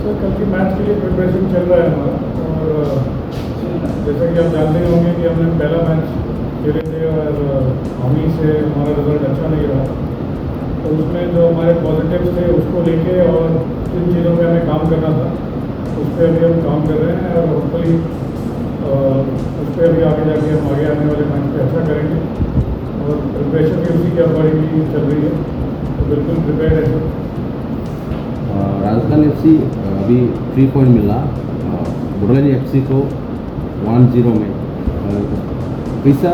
Sir कल की match के लिए प्रिपरेशन चल रहा है हमारा, और जैसा कि आप जानते ही होंगे कि हमने पहला मैच खेले थे और हम ही से हमारा रिजल्ट अच्छा नहीं रहा। तो उसमें जो हमारे पॉजिटिव्स थे उसको लेके और जिन चीज़ों पे हमें काम करना था उस पर अभी हम काम कर रहे हैं, और होपफुली उस पर अभी आगे जाके हम आगे आने वाले मैच पे अच्छा करेंगे, और प्रिपरेशन भी उसी के अकॉर्डिंगली चल रही है, तो बिल्कुल प्रिपेयर है सर। राजस्थान एफसी अभी 3 पॉइंट मिला बुडोलैंड एफसी को 1-0 में। कैसा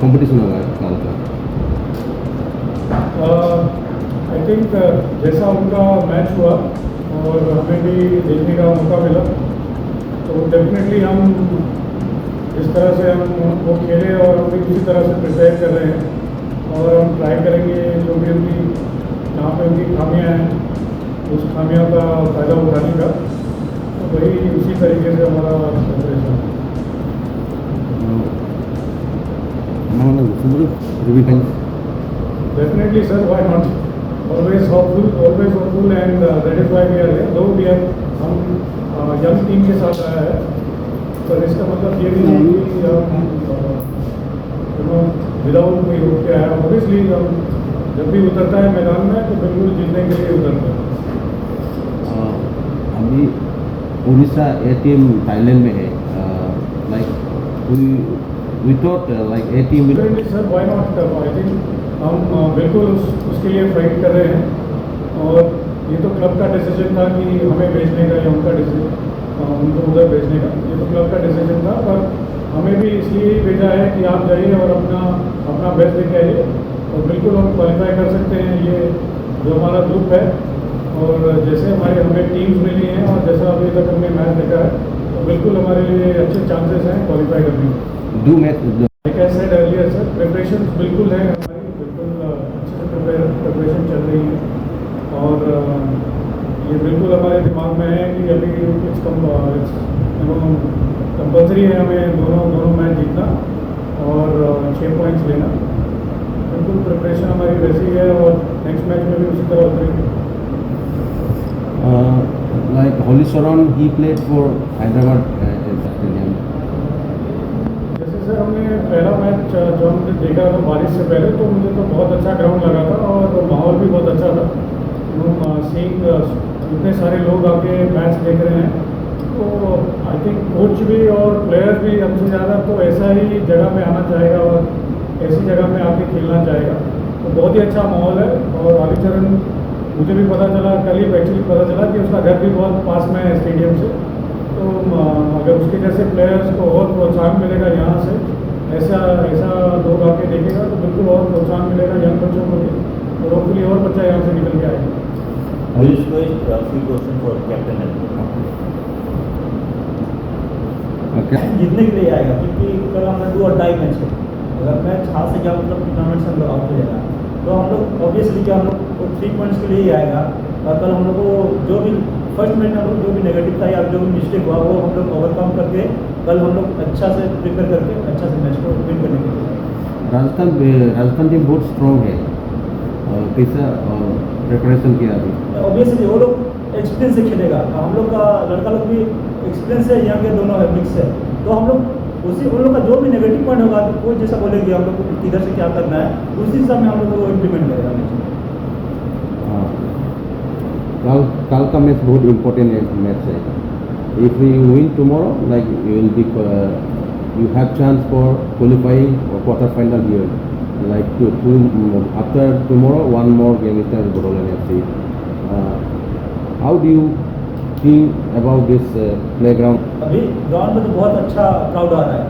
कंपटीशन होगा कल का? आई थिंक जैसा उनका मैच हुआ और हमें भी देखने का मौका मिला, तो डेफिनेटली हम जिस तरह से हम वो खेले और हम भी उसी तरह से प्रिपेयर कर रहे हैं, और हम ट्राई करेंगे जो भी उनकी जहाँ पे उनकी खामियाँ हैं उस खामियों का फ़ायदा उठाने का, तो वही उसी तरीके से हमारा प्रिपरेशन है। Definitely sir, why not? Always hopeful and that is why we are here. Though we have हम यंग टीम के साथ आया है, पर इसका मतलब ये भी नहीं कि हम विदाउट कोई होप के आया। ऑब्वियसली हम जब भी उतरता है मैदान में तो बिल्कुल जीतने के लिए उतरता है। अभी उड़ीसा ए टीम थाईलैंड में है, like we thought like a team sir why not, I think हम बिल्कुल उसके लिए फाइट कर रहे हैं, और ये तो क्लब का डिसीजन था कि हमें भेजने का या उनका डिसीजन उनको उधर भेजने का, ये तो क्लब का डिसीजन था, पर हमें भी इसलिए ही भेजा है कि आप जाइए और अपना बेस्ट लेके आइए, और बिल्कुल हम क्वालिफाई कर सकते हैं। ये जो हमारा ग्रुप है और जैसे हमें टीम्स मिली हैं और जैसा अभी तक हमने मैच देखा है, तो बिल्कुल हमारे लिए अच्छे चांसेस हैं क्वालिफाई करने के। Do match like I said earlier sir, preparation बिल्कुल है हमारी, बिल्कुल अच्छे से प्रिपरेशन चल रही है, और ये बिल्कुल हमारे दिमाग में है कि अभी कंपल्सरी है हमें दोनों मैच जीतना और 6 पॉइंट्स लेना। बिल्कुल प्रिपरेशन हमारी वैसी है, और नेक्स्ट मैच में भी उसी तरह उतरेंगे। like Holly Soron, he played for Hyderabad Stadium. जैसे सर हमने पहला मैच जो हमने देखा था बारिश से पहले, तो मुझे तो बहुत अच्छा ग्राउंड लगा था और माहौल भी बहुत अच्छा था। सीइंग इतने सारे लोग आके मैच देख रहे हैं, तो आई थिंक कोच भी और प्लेयर भी हमसे ज़्यादा तो ऐसा ही जगह में आना चाहेगा और ऐसी जगह में आके खेलना चाहेगा, तो बहुत ही अच्छा माहौल है। और हरिचरण मुझे भी पता चला, कल ही एक्चुअली पता चला कि उसका घर भी बहुत पास में है स्टेडियम से, तो अगर उसके जैसे प्लेयर्स को और प्रोत्साहन मिलेगा यहाँ से, ऐसा लोग आके देखेगा तो बिल्कुल और प्रोत्साहन मिलेगा यंग बच्चों को भी, और होपफुली और बच्चा यहाँ से निकल के आएगा। जीतने के लिए आएगा, क्योंकि कल हमने 2 और 2.5 मैच है, अगर मैच हाथ से गया मतलब टूर्नामेंट से हम लोग आउट हो जाएगा, तो हम लोग ऑब्वियसली क्या हम लोग 3 पॉइंट्स के लिए ही आएगा। और कल हम लोग को जो भी फर्स्ट मैच में हम लोग जो भी नेगेटिव था या जो भी मिस्टेक हुआ वो हम लोग ओवरकम करके कल हम लोग अच्छा से प्रिपेयर करके अच्छा से मैच को विन करने के लिए। राजस्थान टीम बहुत स्ट्रॉन्ग है, कैसा प्रिपरेशन किया अभी? ऑब्वियसली वो लोग एक्सपीरियंस से खेलेगा, हम लोग का लड़का लोग भी एक्सपीरियंस है, यंग है, दोनों है, मिक्स है, तो हम लोग उन लोग का जो भी नेगेटिव पॉइंट होगा तो कोच जैसा बोलेंगे हम लोग को किधर से क्या करना है, उसी हिसाब में हम लोग को इम्प्लीमेंट करेगा। कल का मैच बहुत इम्पोर्टेंट मैच है। If you win tomorrow, like you have chance for qualifying or quarter final here. Like after tomorrow, one more game is there, Bodoland FC. How do you think about this playground? अभी ground में तो बहुत अच्छा crowd आ रहा है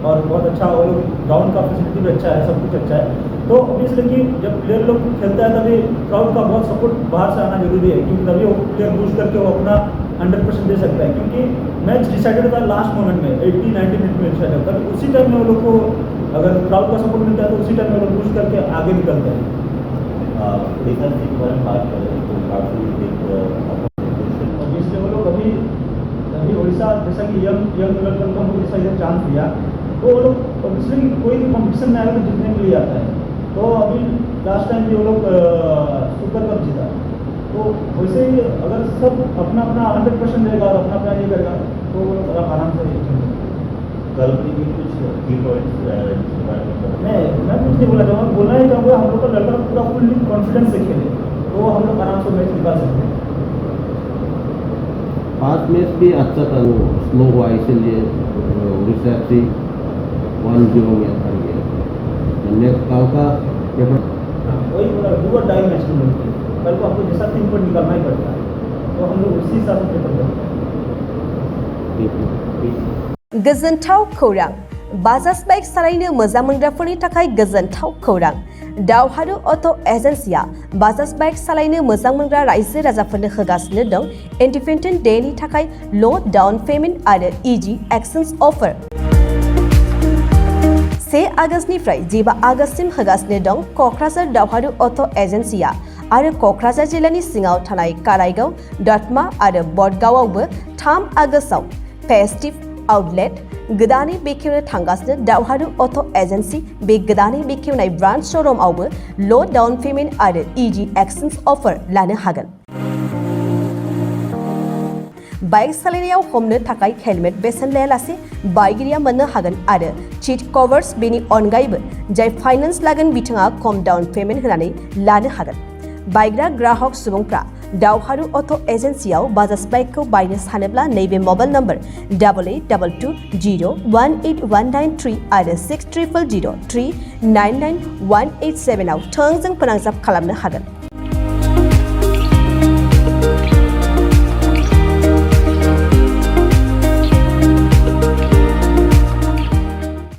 और बहुत अच्छा वो लोग ग्राउंड का फैसिलिटी भी अच्छा है, सब कुछ अच्छा है, तो ऑब्वियसली कि जब प्लेयर लोग खेलता है तभी क्राउड का बहुत सपोर्ट बाहर से आना जरूरी है, क्योंकि तभी वो प्लेयर बूस्ट करके वो अपना 100% दे सकता है, क्योंकि मैच डिसाइडेड होता है लास्ट मोमेंट में 80-90 मिनट में डिसाइड होता है, उसी टाइम में वो लोग को अगर क्राउड का सपोर्ट मिलता है तो उसी टाइम में वो लोग बूस्ट करके आगे निकलते हैं। ऑब्वियसली वो लोग अभी उड़ीसा जैसा कि यंग लड़कों को जैसा इधर चांस दिया, तो वो लोग ऑब्वियसली कोई भी कॉम्पिटिशन में आएगा तो जीतने के लिए आता है, तो अभी लास्ट टाइम भी वो लोग सुपर कप जीता, तो वैसे ही अगर सब अपना अपना 100% रहेगा और अपना अपना ये करेगा तो आराम से कल की भी कुछ की पॉइंट्स इसके बारे में बताओ। मैं कुछ नहीं बोलना चाहूँगा, बोलना ही चाहूँगा हम लोग का लड़का पूरा फुल्ली कॉन्फिडेंस से खेले तो हम लोग आराम से मैच निकाल सकते हैं। फर्स्ट मैच भी अच्छा था, वो स्लो हुआ इसीलिए उड़ीसा FC 1-0 में हार गया। नेक्स्ट कल का पेपर वही बोला डू और डाई मैच हम लोग की, कल को हमको जैसा 3 पॉइंट निकालना ही पड़ता है तो हम लोग उसी हिसाब से पेपर करते हैं। गोजोनथाव खौरां बाजाज बाइक सालायनो मोजां मोनग्राफोरनि थाखाय गोजोनथाव खौरां दावहारु अट' एजेन्सिया बाजाज बाइक सालायनो मोजां मोनग्रा रायजो राजाफोरनो होगासिनो दं इन्डिपेन्डेन्ट डेनि थाखाय ल' डाउन पेमेन्ट आरो इजि एक्सचेन्ज अफार। 1 आगस्तनिफ्राय 15 आगस्तसिम होगासिनो दं क'क्राझार दावहारु अट' एजेन्सिया आरो क'क्राझार जिल्लानि सिङाव थानाय काराइगाव, दतमा आरो बडगावआवबो 3 आगस्टआव फेस्टिभ आउटलेट गोदानै बेखेवनो थांगासिनो दावहारु अट' एजेन्सि बे गोदानै बेखेवनाय ब्रान्च श'रुमआवबो ल' डाउन पेमेन्ट आरो इजि एक्सचेन्ज अफार लानो हागोन। बाइक सालायनायाव हमनो थाखाय हेलमेट बेसेन लायालासे बाइगिरिया मोननो हागोन आरो सीट कभार्स बेनि अनगायैबो जाय फाइनान्स लागोन बिथाङा खम डाउन पेमेन्ट होनानै लानो हागोन। बायग्रा ग्राहक सुबुंफ्रा दावहारु अट' एजेन्सियाव बाजाज बाइकखौ बायनो सानोब्ला नैबे मबाइल नम्बर 8822018193 आरो 600003991187 आव थोंजों फोनांजाब खालामनो हागोन।